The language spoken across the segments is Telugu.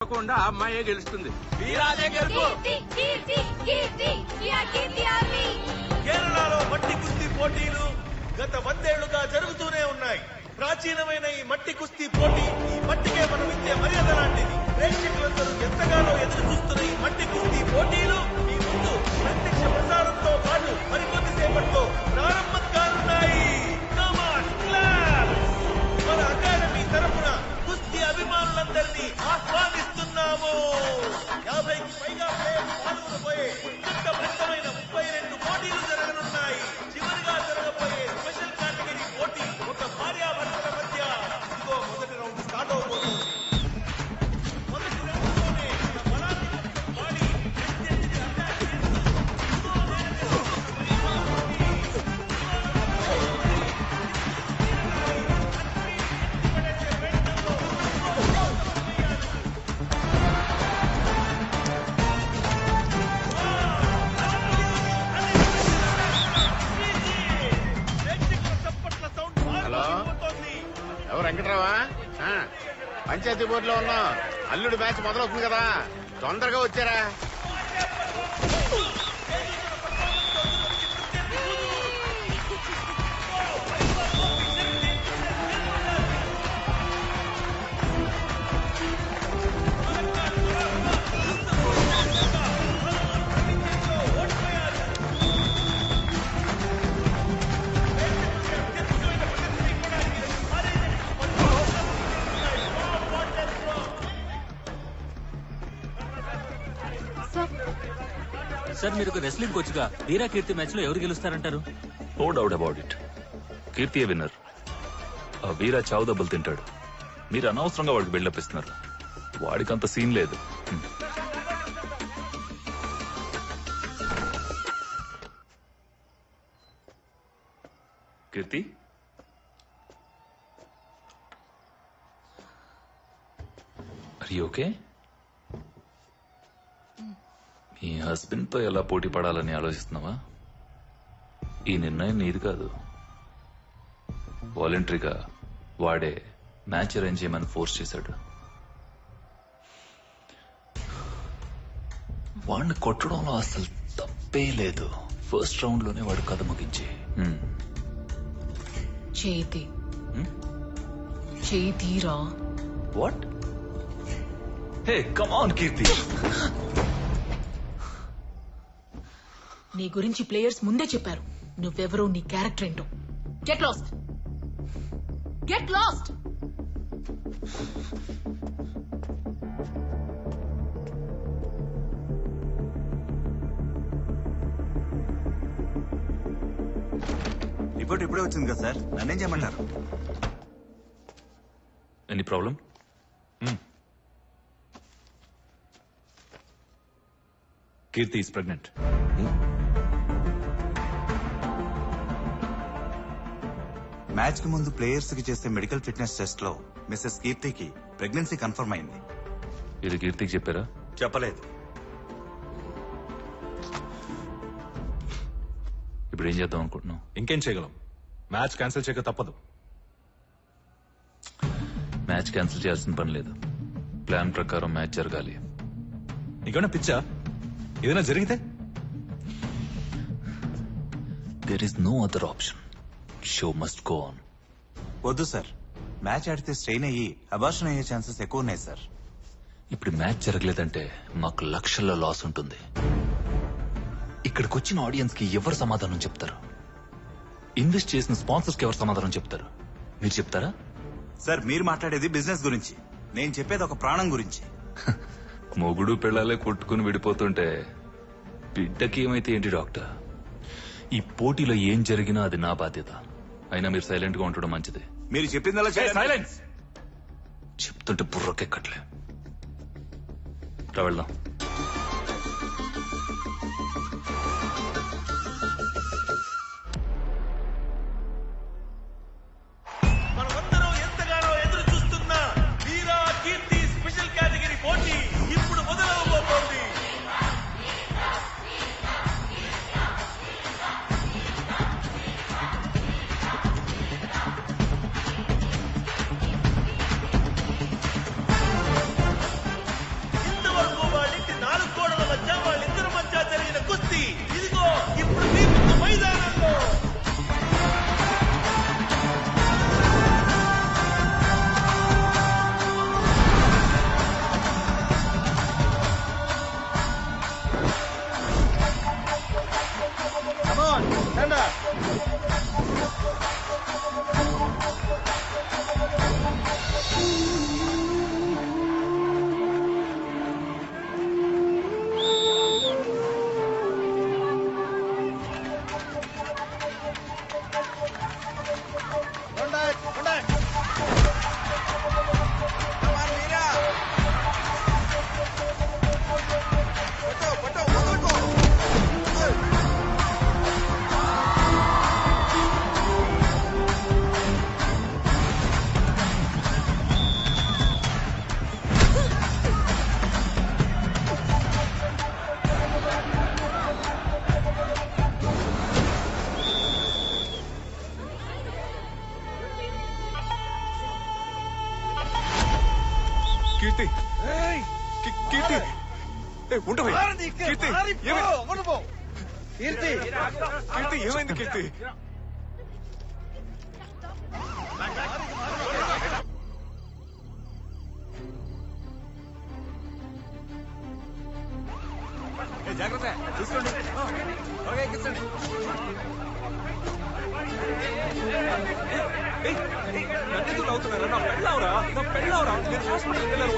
తప్పకుండా ఆ అమ్మాయే గెలుస్తుంది. కేరళలో మట్టి కుస్తీ పోటీలు గత 100 ఏళ్లుగా జరుగుతూనే ఉన్నాయి. ప్రాచీనమైన ఈ మట్టి కుస్తీ పోటీ ఈ మట్టికే మనం ఇచ్చే మర్యాద లాంటిది. ప్రేక్షకులందరూ ఎంతగానో ఎదురు చూస్తున్న ఈ మట్టి కుస్తీ పోటీలు ఈ ముందు ప్రత్యక్ష ప్రసారంతో పాటు మరికొద్ది సేపట్లో ప్రారంభం కానున్నాయి. మన అకాడమీ తరఫున కుస్తీ అభిమానులందరినీ ఆహ్వానిస్తున్నాము. 50కి పైగా ప్లేయర్స్ పాల్గొనబోయే ఉత్కంఠభరితమైన 32 పోటీలు జరగనున్నాయి. చివరిగా జరగబోయే స్పెషల్ కేటగిరీ పోటీ ఒక భార్యాభర్తల మధ్య. ఇదిగో మొదటి రౌండ్ స్టార్ట్ అవబోతుంది. మొదటి రౌండ్లోనే మన బలాన్ని వాడి ప్రత్యర్థిని అటాక్ వెంకట్రావా, పంచాయతీ బోర్డులో ఉన్నాం. అల్లుడి మ్యాచ్ మొదలవుతుంది కదా, తొందరగా వచ్చారా? సార్, మీరు ఒక రెస్లింగ్ కోచ్ గా వీరా కీర్తి మ్యాచ్ లో ఎవరు గెలుస్తారంటారు? No doubt about it. Keerthi winner. ఆ వీరా చావు దెబ్బలు తింటాడు. మీరు అనవసరంగా వాడికి బిల్డప్ ఇస్తున్నారు. వాడికంత సీన్ లేదు. Keerthi, are you okay? మీ హస్బెండ్ తో ఎలా పోటీ పడాలని ఆలోచిస్తున్నావా? ఈ నిర్ణయం నీది కాదు. వాలంటరీగా వాడే మ్యాచ్ అరేంజ్ చేయమని ఫోర్స్ చేశాడు. వాడిని కొట్టడంలో అసలు తప్పే లేదు. ఫస్ట్ రౌండ్ లోనే వాడు కథ ముగించి చేతిరా. What? Hey come on Keerthi. నీ గురించి ప్లేయర్స్ ముందే చెప్పారు. నువ్వెవరో, నీ క్యారెక్టర్ ఏంటో. Get lost, get lost. Report ఇప్పుడే వచ్చింది కదా సార్, నన్నేం చేయమంటారు? Any problem? Keerthi is pregnant. Match కి ముందు ప్లేయర్స్ కి చేసే మెడికల్ ఫిట్నెస్ టెస్ట్ లో మిస్సెస్ కీర్తికి ప్రెగ్నెన్సీ కన్ఫర్మ్ అయింది. ఇది కీర్తికి చెప్పారా? చెప్పలేదు. ఇప్పుడు ఏం చేద్దాం అనుకుంటున్నాం? ఇంకేం చేయగలం? మ్యాచ్ క్యాన్సిల్ చేయక తప్పదు. మ్యాచ్ క్యాన్సిల్ చేయాల్సిన పని లేదు. ప్లాన్ ప్రకారం మ్యాచ్ జరగాలి. నీకేమైనా పిచ్చా? ఏదైనా జరిగితే? There is no other option. Show must go on. వద్దు సార్, మ్యాచ్ ఆడితే స్ట్రెయిన్ అయ్యి అబార్షన్ అయ్యే ఛాన్సెస్ ఎక్కువ ఉన్నాయి సార్. ఇప్పుడు మ్యాచ్ జరగలేదంటే మాకు లక్షల్లో లాస్ ఉంటుంది. ఇక్కడికి వచ్చిన ఆడియన్స్ కి ఎవరు సమాధానం చెప్తారు? ఇన్వెస్ట్ చేసిన స్పాన్సర్స్ కి ఎవరు సమాధానం చెప్తారు? మీరు చెప్తారా? సార్, మీరు మాట్లాడేది బిజినెస్ గురించి, నేను చెప్పేది ఒక ప్రాణం గురించి. మొగుడు పిల్లలే కొట్టుకుని విడిపోతుంటే బిడ్డకి ఏమైతే ఏంటి డాక్టర్? ఈ పోటీలో ఏం జరిగినా అది నా బాధ్యత. అయినా మీరు సైలెంట్ గా ఉండడం మంచిది. మీరు చెప్పిందలా సైలెన్స్. చెప్తుంటే బుర్రకెక్కట్లే. వెళ్దాం. మనమందరం ఎంతగానో ఎదురు చూస్తున్న వీరా కీర్తి స్పెషల్ కేటగిరీ పోటీ ఇప్పుడు మొదలవబోతోంది. కీర్తి ఉండవే కీర్తి కీర్తి ఏమైంది కీర్తి జాగ్రత్త చూసుకోండి ఎక్కించండి నన్నెందుకు అవుతున్నారా నా పెళ్ళవరా నేను హాస్పిటల్కి వెళ్ళాను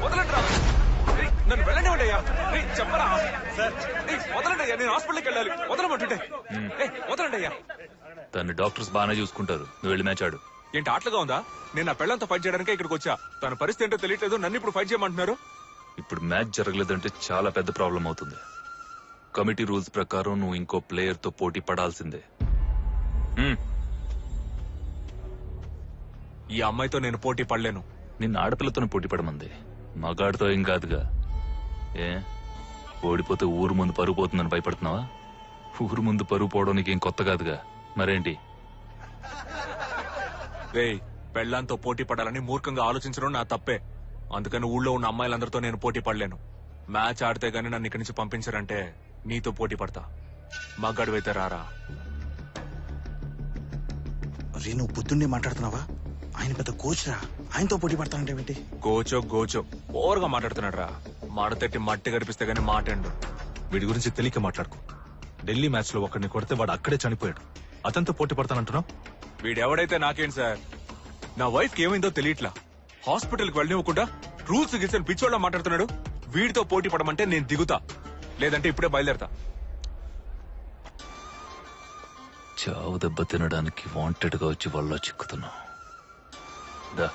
వదలండిరా నన్ను వెళ్ళనివ్వండి అయ్యా చెప్పరా సార్ వదలండి అయ్యా నేను హాస్పిటల్కి వెళ్ళాలి వదలమంటుంటే వదలండి అయ్యా తను డాక్టర్స్ బాగానే చూసుకుంటారు నువ్వు వెళ్ళి మ్యాచ్ ఆడు. ఏంటి ఆటలుగా ఉందా నేను నా పెళ్ళంతో ఫైట్ చేయడానికే ఇక్కడికి వచ్చా తన పరిస్థితి ఏంటో తెలియట్లేదు నన్ను ఇప్పుడు ఫైట్ చేయమంటున్నారు ఇప్పుడు మ్యాచ్ జరగలేదంటే చాలా పెద్ద ప్రాబ్లం అవుతుంది. కమిటీ రూల్స్ ప్రకారం నువ్వు ఇంకో ప్లేయర్ తో పోటీ పడాల్సిందే. ఈ అమ్మాయితో నేను పోటీ పడలేను. నిన్న ఆడపిల్లతోనే పోటీ పడమంది, మగాడితో ఏం కాదుగా. ఏ ఓడిపోతే ఊరు ముందు పరుగు పోతుందని భయపడుతున్నావా? ఊరు ముందు పరుగు పోవడం నీకేం కొత్త కాదుగా, మరేంటి? రేయ్ పెళ్ళంతో పోటీ పడాలని మూర్ఖంగా ఆలోచించడం నా తప్పే. అందుకని ఊళ్ళో ఉన్న అమ్మాయిలందరితో నేను పోటీ పడలేను. మ్యాచ్ ఆడితే గానీ నన్ను ఇక్కడి నుంచి పంపించారంటే నీతో పోటీ పడతా. మగాడివైతే రారా. రే నువ్వు పొద్దున్నే మాట్లాడుతున్నావా? ఆయన పెద్ద కోచ్ రా, ఆయనతో పోటీ పడతానంటే గోచో ఓవర్గా మాట్లాడుతున్నాడు రా. మాడతెట్టి మట్టి గడిపిస్తే గానీ మాటండు. వీడి గురించి తెలియక మాట్లాడుకో. ఢిల్లీ మ్యాచ్ లో ఒకరిని కొడితే వాడు అక్కడే చనిపోయాడు, అతనితో పోటీ పడతానంటున్నావు? వీడెవడైతే నాకేం సార్, నా వైఫ్ కి ఏమైందో తెలియట్లా. హాస్పిటల్ కి వెళ్ళనివ్వకుండా రూల్స్ గీసిన పిచ్చోళ్ళ మాట్లాడుతున్నాడు. వీడితో పోటీ పడమంటే నేను దిగుతా, లేదంటే ఇప్పుడే బయలుదేరతా. చావు దెబ్బ తినడానికి వాంటెడ్ గా వచ్చి వల్ల చిక్కుతున్నావు. దా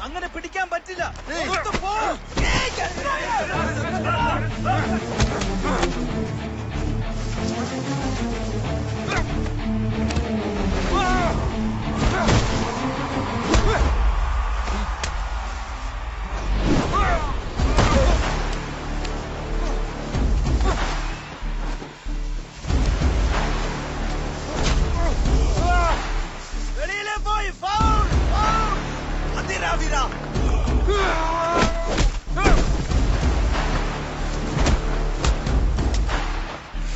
അങ്ങനെ പിടിക്കാൻ പറ്റില്ല. വെളിയിലെ പോയി ഫൗൾ അതിരാ വീരാ.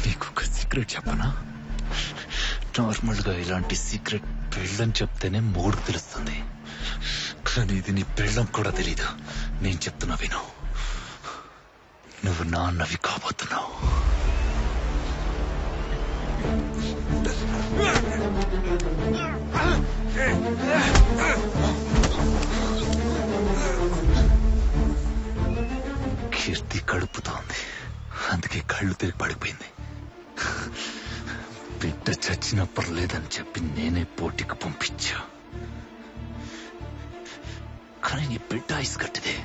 నీకు ఒక సీక్రెట్ చెప్పనా? నార్మల్ గా ఇలాంటి సీక్రెట్ పెళ్ళని చెప్తేనే మూడు తెలుస్తుంది, కానీ ఇది నీ పెళ్ళం కూడా తెలీదు. నేను చెప్తున్నా విను, నువ్వు నాన్నవి కాబోతున్నావు. కీర్తి కడుపుతోంది, అందుకే కళ్ళు తిరిగి పడిపోయింది. బిడ్డ చచ్చినా పర్లేదని చెప్పి నేనే పోటీకి పంపించా. కానీ నీ బిడ్డ ఐస్ కట్టిదే,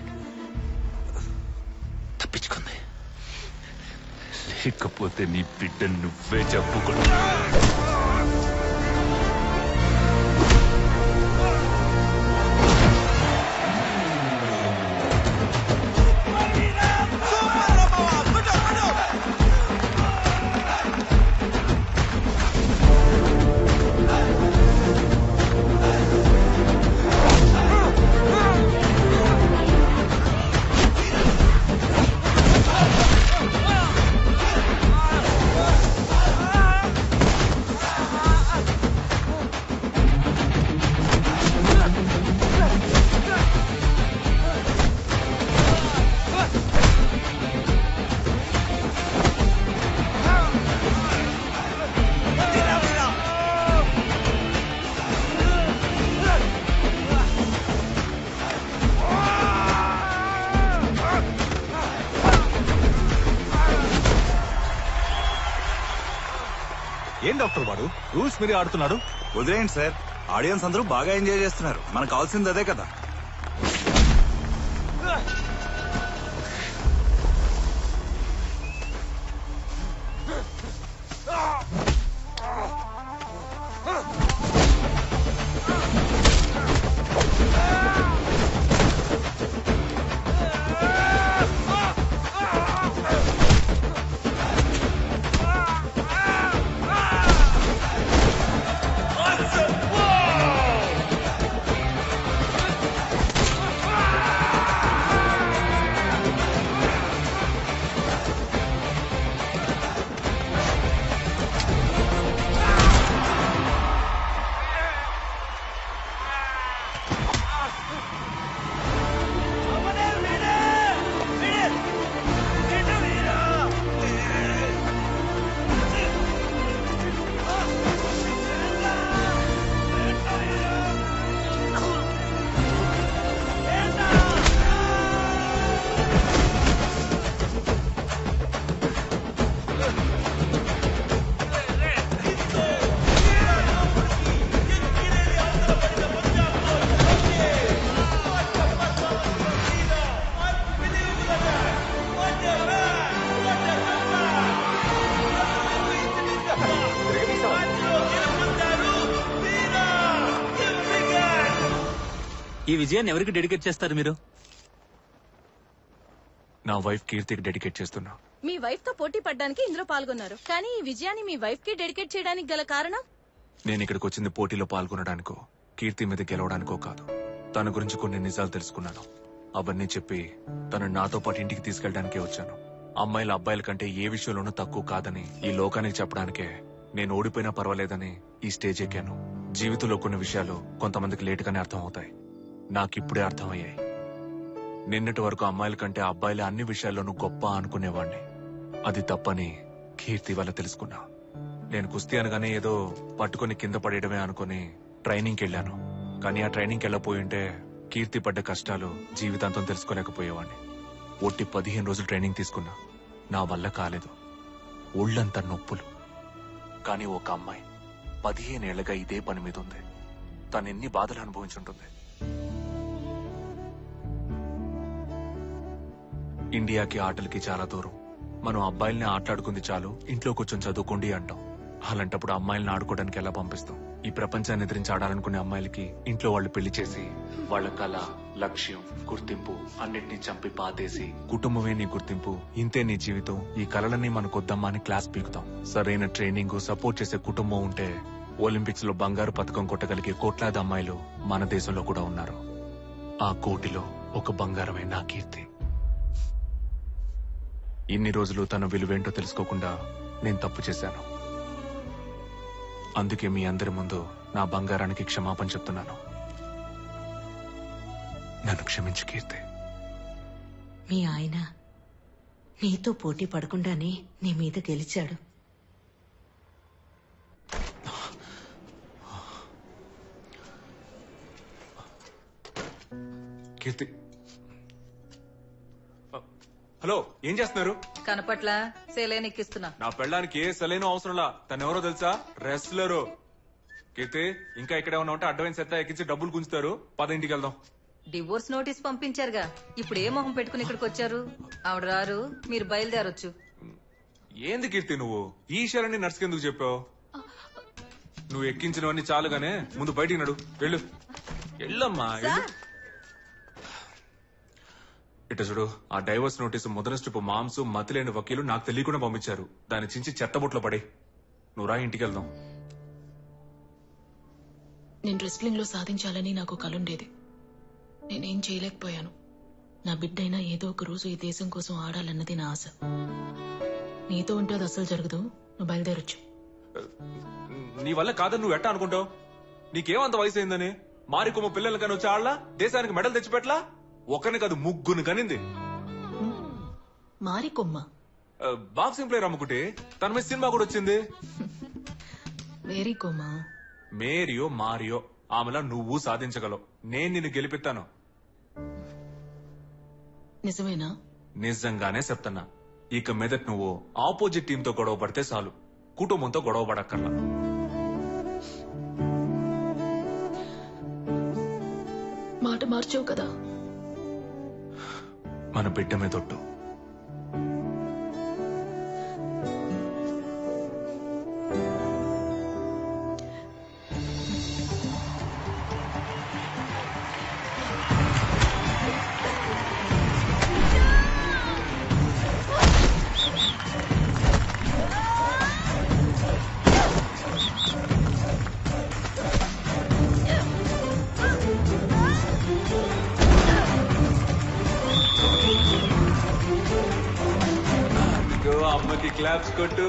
తప్పించుకుంది. లేకపోతే నీ బిడ్డ నువ్వే చెప్పుకున్నా. ఏం డాక్టర్ వాడు రూల్స్ మీరే ఆడుతున్నాడు? వదిలేయండి సార్, ఆడియన్స్ అందరూ బాగా ఎంజాయ్ చేస్తున్నారు. మనకు కావాల్సింది అదే కదా. ఈ విజయాన్ని ఎవరికి డెడికేట్ చేస్తారు మీరు? నా వైఫ్ కీర్తికి డెడికేట్ చేస్తున్నా. మీ వైఫ్ తో పోటీ పడ్డానికి ఇందులో పాల్గొన్నారు, కానీ ఈ విజయాన్ని మీ వైఫ్ కి డెడికేట్ చేయడానికి గల కారణం? నేను ఇక్కడికి వచ్చింది పోటీలో పాల్గొనడానికో కీర్తి మీద గెలవడానికో కాదు. తన గురించి కొన్ని నిజాలు తెలుసుకున్నాను. అవన్నీ చెప్పి తను నాతో పాటు ఇంటికి తీసుకెళ్ళడానికే వచ్చాను. అమ్మాయిల అబ్బాయిల కంటే ఏ విషయంలోనూ తక్కువ కాదని ఈ లోకానికి చెప్పడానికే నేను ఓడిపోయినా పర్వాలేదని ఈ స్టేజ్ ఎక్కాను. జీవితంలో కొన్ని విషయాలు కొంతమందికి లేటుగానే అర్థం అవుతాయి. నాకిప్పుడే అర్థమయ్యాయి. నిన్నటి వరకు అమ్మాయిల కంటే అబ్బాయిలే అన్ని విషయాల్లోనూ గొప్ప అనుకునేవాణ్ణి. అది తప్పని కీర్తి వల్ల తెలుసుకున్నా. నేను కుస్తీ అనగానే ఏదో పట్టుకుని కింద పడేయడమే అనుకుని ట్రైనింగ్కి వెళ్ళాను. కానీ ఆ ట్రైనింగ్కి వెళ్ళపోయింటే కీర్తి పడ్డ కష్టాలు జీవితాంతం తెలుసుకోలేకపోయేవాణ్ణి. ఒట్టి 15 రోజులు ట్రైనింగ్ తీసుకున్నా. నా వల్ల కాలేదు. ఒళ్ళంతా నొప్పులు. కానీ ఒక అమ్మాయి 15 ఏళ్లుగా ఇదే పని మీద ఉంది. తను ఎన్ని బాధలు అనుభవించుంటుంది. ఇండియాకి ఆటలకి చాలా దూరం. మనం అబ్బాయిల్ని ఆటలాడుకుంది చాలు, ఇంట్లో కూర్చొని చదువుకోండి అంటాం. అలాంటప్పుడు అమ్మాయిల్ని ఆడుకోవడానికి ఎలా పంపిస్తాం? ఈ ప్రపంచాన్ని ఎదిరించి ఆడాలనుకునే అమ్మాయిలకి ఇంట్లో వాళ్ళు పెళ్లి చేసి వాళ్ళ కళ, లక్ష్యం, గుర్తింపు అన్నిటినీ చంపి పాతేసి కుటుంబమే నీ గుర్తింపు, ఇంతే నీ జీవితం, ఈ కళలన్నీ మనకొద్దమ్మా అని క్లాస్ పీకుతాం. సరైన ట్రైనింగ్, సపోర్ట్ చేసే కుటుంబం ఉంటే ఒలింపిక్స్ లో బంగారు పథకం కొట్టగలిగే కోట్లాది అమ్మాయిలు మన దేశంలో కూడా ఉన్నారు. ఆ కోటిలో ఒక బంగారమే నా కీర్తి. ఇన్ని రోజులు తన విలువేంటో తెలుసుకోకుండా నేను తప్పు చేశాను. అందుకే మీ అందరి ముందు నా బంగారానికి క్షమాపణ చెప్తున్నాను. నన్ను క్షమించు కీర్తి. మీ ఆయన నీతో పోటీ పడకుండానే నీ మీద గెలిచాడు. కీర్తి హలో ఏం చేస్తున్నారు? కనపట్ల సేలేని ఎక్కిస్తున్నా. నా పెళ్ళానికి ఏ సెలైనో అవసరంలా. తను ఎవరో తెలుసా? రెస్లరు. కీర్తి ఇంకా ఇక్కడే ఉన్నా ఉంటే అడ్వాన్స్ ఎత్తా ఎక్కించి డబ్బులు గుంచుతారు. పద ఇంటికి వెళ్దాం. డివోర్స్ నోటీస్ పంపించారుగా, ఇప్పుడు ఏ మొహం పెట్టుకుని ఇక్కడికి వచ్చారు? ఆవిడ రారు, మీరు బయలుదేరొచ్చు. ఏంది కీర్తి నువ్వు ఈ విషయాలన్నీ నర్సుకి ఎందుకు చెప్పావు? నువ్వు ఎక్కించినవన్నీ చాలుగానే ముందు బయటికి నడు. వెళ్ళు వెళ్ళమ్మా. ఇట చూడు, ఆ డైవర్స్ నోటీసు మొదటి స్ట్రిప్ మాంసు మతిలేని వకీలు నాకు తెలియకుండా పంపించారు. దాన్ని చించి చెత్తబుట్లో పడి నువ్వు రా, ఇంటికి వెళ్దాం. నేను రెస్లింగ్ లో సాధించాలని నాకు కలుండేది. నేనేం చేయలేకపోయాను. నా బిడ్డైనా ఏదో ఒక రోజు ఈ దేశం కోసం ఆడాలన్నది నా ఆశ. నీతో ఉంటే అది అసలు జరగదు. నువ్వు బయలుదేరొచ్చు. నీ వల్ల కాదని నువ్వు ఎట్టా అనుకుంటావు? నీకేమంత వయసు అయిందని మారికొమ్మ పిల్లలు కానీ వచ్చి ఆడలా? దేశానికి మెడల్ తెచ్చిపెట్టలా? ఒకరిని కాదు ముగ్గురు కనింది. మారికొమ్మ బాక్సింగ్ ప్లేయర్ అమ్ముకుంటే తన మీద సినిమా కూడా వచ్చింది. మేరీ కొమ్మ. మేరియో మారియో ఆమెలా నువ్వు సాధించగలవు. నేను నిన్ను గెలిపిస్తాను. నిజమేనా? నిజంగానే చెప్తున్నా. ఇక మీదట నువ్వు ఆపోజిట్ టీంతో గొడవ పడితే చాలు, కుటుంబంతో గొడవ పడక్కర్లా. మాట మార్చావు కదా. మన బిడ్డ మీద ఒట్టు. అమ్మకి క్లాప్స్ కొట్టు.